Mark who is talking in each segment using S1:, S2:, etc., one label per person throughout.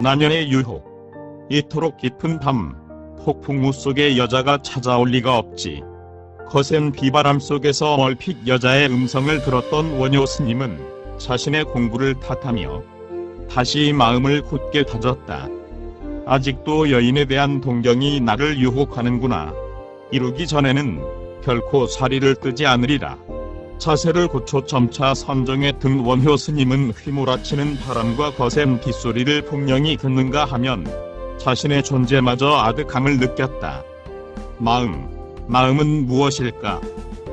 S1: 나년의 유혹. 이토록 깊은 밤, 폭풍우 속에 여자가 찾아올 리가 없지. 거센 비바람 속에서 얼핏 여자의 음성을 들었던 원효 스님은 자신의 공부를 탓하며 다시 마음을 굳게 다졌다. 아직도 여인에 대한 동경이 나를 유혹하는구나. 이루기 전에는 결코 사리를 뜨지 않으리라. 자세를 고쳐 점차 선정에 든 원효 스님은 휘몰아치는 바람과 거센 빗소리를 분명히 듣는가 하면 자신의 존재마저 아득함을 느꼈다. 마음은 무엇일까?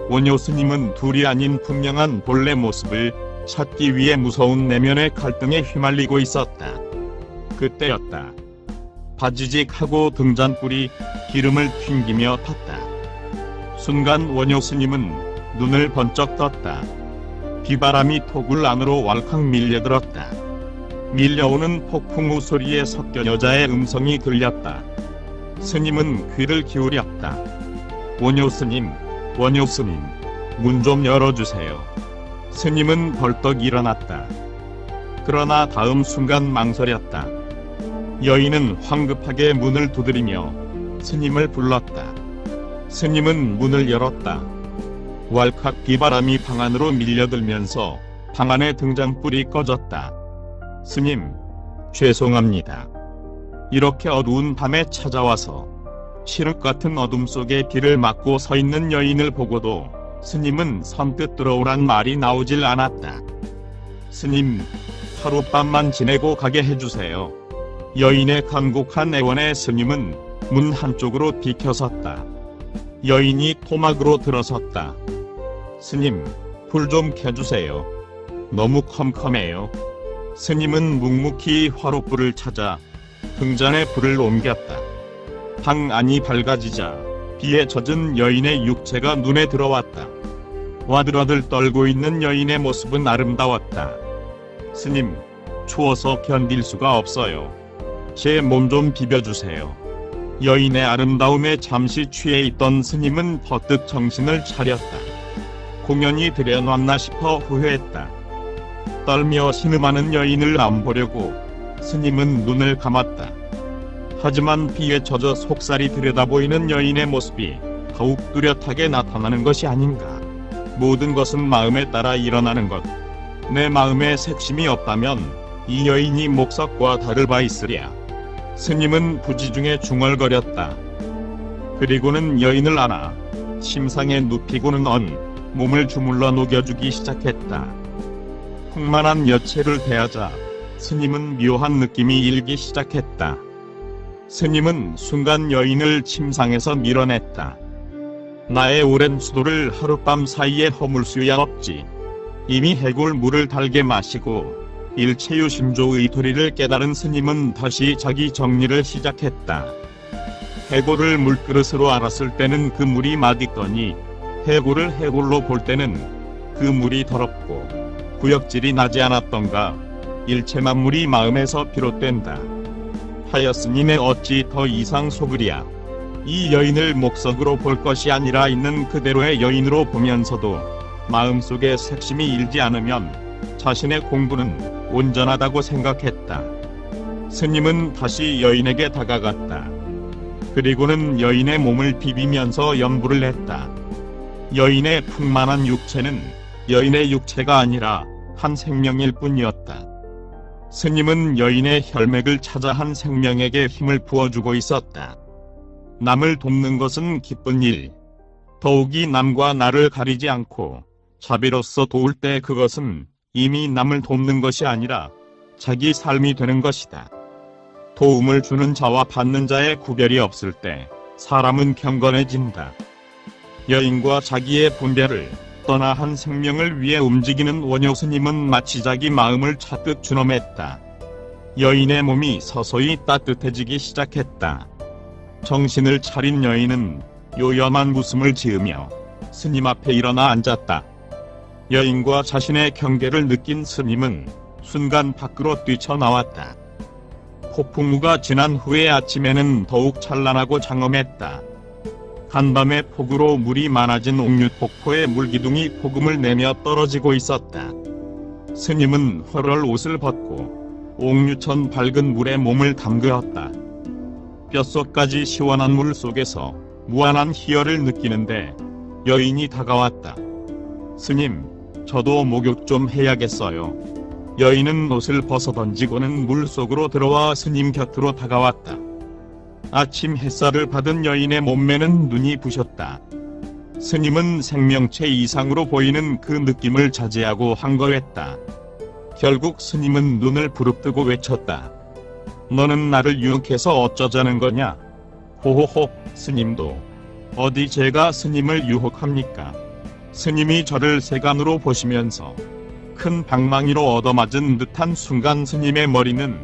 S1: 원효 스님은 둘이 아닌 분명한 본래 모습을 찾기 위해 무서운 내면의 갈등에 휘말리고 있었다. 그때였다. 바지직하고 등잔불이 기름을 튕기며 탔다. 순간 원효 스님은 눈을 번쩍 떴다. 비바람이 톡을 안으로 왈칵 밀려들었다. 밀려오는 폭풍우 소리에 섞여 여자의 음성이 들렸다. 스님은 귀를 기울였다. 원효 스님, 문 좀 열어주세요. 스님은 벌떡 일어났다. 그러나 다음 순간 망설였다. 여인은 황급하게 문을 두드리며 스님을 불렀다. 스님은 문을 열었다. 왈칵 비바람이 방 안으로 밀려들면서 방 안의 등잔불이 꺼졌다. 스님, 죄송합니다. 이렇게 어두운 밤에 찾아와서. 칠흑 같은 어둠 속에 비를 맞고 서 있는 여인을 보고도 스님은 선뜻 들어오란 말이 나오질 않았다. 스님, 하룻밤만 지내고 가게 해주세요. 여인의 간곡한 애원에 스님은 문 한쪽으로 비켜섰다. 여인이 토막으로 들어섰다. 스님, 불 좀 켜주세요. 너무 컴컴해요. 스님은 묵묵히 화롯불을 찾아 등잔에 불을 옮겼다. 방 안이 밝아지자 비에 젖은 여인의 육체가 눈에 들어왔다. 와들와들 떨고 있는 여인의 모습은 아름다웠다. 스님, 추워서 견딜 수가 없어요. 제 몸 좀 비벼주세요. 여인의 아름다움에 잠시 취해 있던 스님은 버뜩 정신을 차렸다. 공연이 들여놨나 싶어 후회했다. 떨며 신음하는 여인을 안 보려고 스님은 눈을 감았다. 하지만 비에 젖어 속살이 들여다보이는 여인의 모습이 더욱 뚜렷하게 나타나는 것이 아닌가. 모든 것은 마음에 따라 일어나는 것. 내 마음에 색심이 없다면 이 여인이 목석과 다를 바 있으랴. 스님은 부지중에 중얼거렸다. 그리고는 여인을 안아 심상에 눕히고는 몸을 주물러 녹여주기 시작했다. 풍만한 여체를 대하자 스님은 묘한 느낌이 일기 시작했다. 스님은 순간 여인을 침상에서 밀어냈다. 나의 오랜 수도를 하룻밤 사이에 허물 수야 없지. 이미 해골 물을 달게 마시고 일체유심조의 도리를 깨달은 스님은 다시 자기 정리를 시작했다. 해골을 물그릇으로 알았을 때는 그 물이 맛있더니 해골을 해골로 볼 때는 그 물이 더럽고 구역질이 나지 않았던가. 일체 만물이 마음에서 비롯된다. 하였으니 내 어찌 더 이상 속으랴. 이 여인을 목석으로 볼 것이 아니라 있는 그대로의 여인으로 보면서도 마음속에 색심이 일지 않으면 자신의 공부는 온전하다고 생각했다. 스님은 다시 여인에게 다가갔다. 그리고는 여인의 몸을 비비면서 연부를 했다. 여인의 풍만한 육체는 여인의 육체가 아니라 한 생명일 뿐이었다. 스님은 여인의 혈맥을 찾아 한 생명에게 힘을 부어주고 있었다. 남을 돕는 것은 기쁜 일. 더욱이 남과 나를 가리지 않고 자비로서 도울 때 그것은 이미 남을 돕는 것이 아니라 자기 삶이 되는 것이다. 도움을 주는 자와 받는 자의 구별이 없을 때 사람은 경건해진다. 여인과 자기의 분별을 떠나 한 생명을 위해 움직이는 원효 스님은 마치 자기 마음을 찾듯 준엄했다. 여인의 몸이 서서히 따뜻해지기 시작했다. 정신을 차린 여인은 요염한 웃음을 지으며 스님 앞에 일어나 앉았다. 여인과 자신의 경계를 느낀 스님은 순간 밖으로 뛰쳐나왔다. 폭풍우가 지난 후의 아침에는 더욱 찬란하고 장엄했다. 간밤의 폭우로 물이 많아진 옥류폭포의 물기둥이 폭음을 내며 떨어지고 있었다. 스님은 헐헐 옷을 벗고 옥류천 밝은 물에 몸을 담그었다. 뼛속까지 시원한 물 속에서 무한한 희열을 느끼는데 여인이 다가왔다. 스님, 저도 목욕 좀 해야겠어요. 여인은 옷을 벗어던지고는 물 속으로 들어와 스님 곁으로 다가왔다. 아침 햇살을 받은 여인의 몸매는 눈이 부셨다. 스님은 생명체 이상으로 보이는 그 느낌을 자제하고 항거했다. 결국 스님은 눈을 부릅뜨고 외쳤다. 너는 나를 유혹해서 어쩌자는 거냐? 호호호, 스님도. 어디 제가 스님을 유혹합니까? 스님이 저를 세간으로 보시면서 큰 방망이로 얻어맞은 듯한 순간 스님의 머리는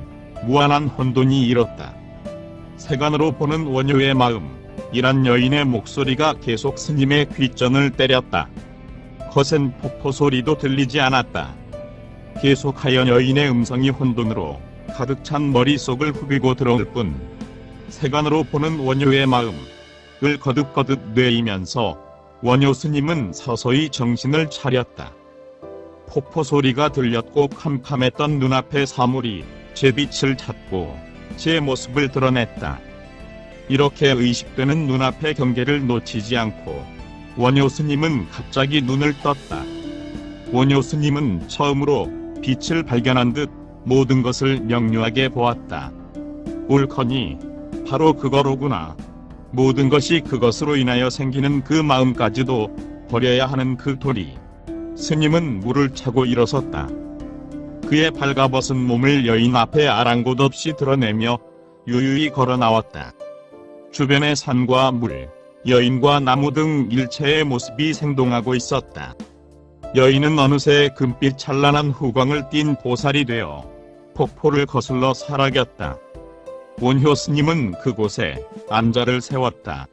S1: 무한한 혼돈이 일었다. 세간으로 보는 원효의 마음, 이란 여인의 목소리가 계속 스님의 귓전을 때렸다. 거센 폭포 소리도 들리지 않았다. 계속하여 여인의 음성이 혼돈으로 가득 찬 머릿속을 후비고 들어올 뿐 세간으로 보는 원효의 마음을 거듭거듭 뇌이면서 원효 스님은 서서히 정신을 차렸다. 폭포 소리가 들렸고 캄캄했던 눈앞의 사물이 제 빛을 찾고 제 모습을 드러냈다. 이렇게 의식되는 눈앞의 경계를 놓치지 않고 원효 스님은 갑자기 눈을 떴다. 원효 스님은 처음으로 빛을 발견한 듯 모든 것을 명료하게 보았다. 옳거니 바로 그거로구나. 모든 것이 그것으로 인하여 생기는 그 마음까지도 버려야 하는 그 도리. 스님은 물을 차고 일어섰다. 그의 발가벗은 몸을 여인 앞에 아랑곳 없이 드러내며 유유히 걸어 나왔다. 주변의 산과 물, 여인과 나무 등 일체의 모습이 생동하고 있었다. 여인은 어느새 금빛 찬란한 후광을 띤 보살이 되어 폭포를 거슬러 사라졌다. 원효 스님은 그곳에 안자를 세웠다.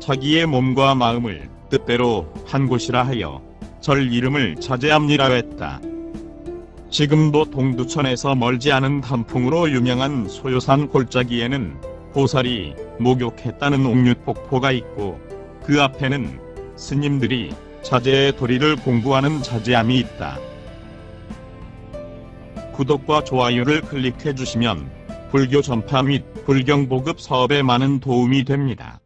S1: 자기의 몸과 마음을 뜻대로 한 곳이라 하여 절 이름을 자제합니다 했다. 지금도 동두천에서 멀지 않은 단풍으로 유명한 소요산 골짜기에는 보살이 목욕했다는 옥류폭포가 있고 그 앞에는 스님들이 자제의 도리를 공부하는 자제함이 있다. 구독과 좋아요를 클릭해 주시면 불교 전파 및 불경 보급 사업에 많은 도움이 됩니다.